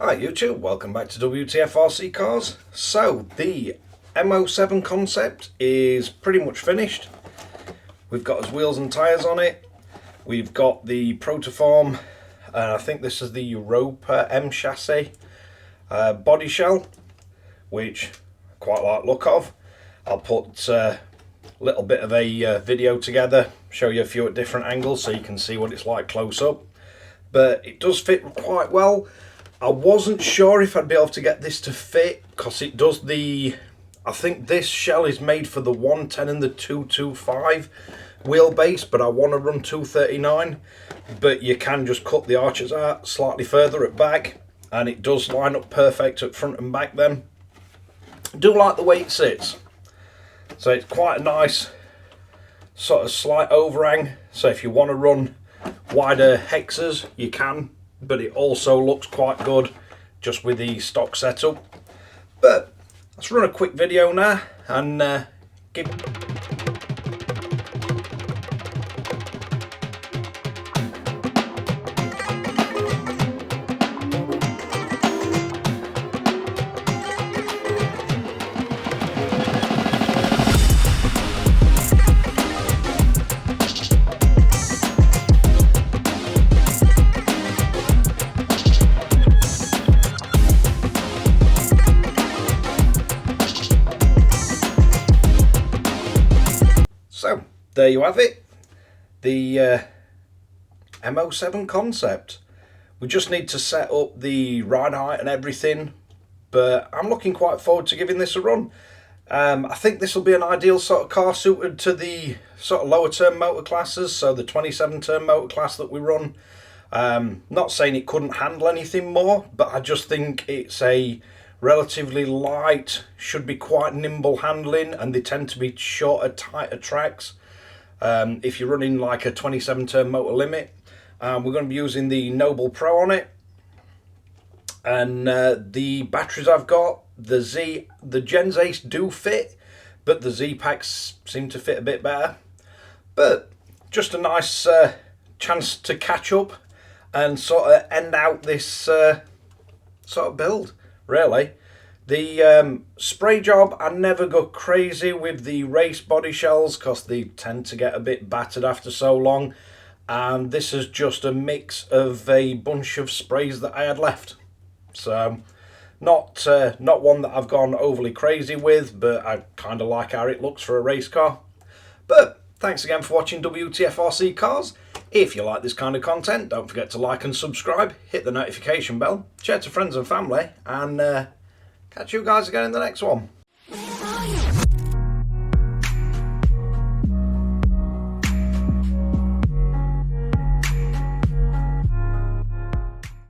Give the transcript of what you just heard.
Hi YouTube, welcome back to Wtf Rc Cars. So the M-07 concept is pretty much finished. We've got his wheels and tyres on it. We've got the Protoform, I think this is the Europa M-Chassis body shell, which I quite like the look of. I'll put a little bit of a video together, show you a few at different angles so you can see what it's like close up. But it does fit quite well. I wasn't sure if I'd be able to get this to fit because it does I think this shell is made for the 110 and the 225 wheelbase, but I want to run 239. But you can just cut the arches out slightly further at back, and it does line up perfect at front and back then. I do like the way it sits. So it's quite a nice sort of slight overhang. So if you want to run wider hexes, you can. But it also looks quite good just with the stock setup. But let's run a quick video now and give. So there you have it, the M-07 concept. We just need to set up the ride height and everything, but I'm looking quite forward to giving this a run. I think this will be an ideal sort of car suited to the sort of lower term motor classes, so the 27 term motor class that we run. Not saying it couldn't handle anything more, but I just think it's a relatively light, should be quite nimble handling, and they tend to be shorter, tighter tracks. If you're running like a 27 turn motor limit, we're going to be using the Noble Pro on it, and the batteries I've got, the Gens Ace do fit, but the Z packs seem to fit a bit better. But just a nice chance to catch up and sort of end out this sort of build. Really, the spray job, I never go crazy with the race body shells because they tend to get a bit battered after so long, and this is just a mix of a bunch of sprays that I had left. So not one that I've gone overly crazy with, but I kind of like how it looks for a race car. But thanks again for watching Wtf Rc Cars. If you like this kind of content, don't forget to like and subscribe, hit the notification bell, share to friends and family, and catch you guys again in the next one.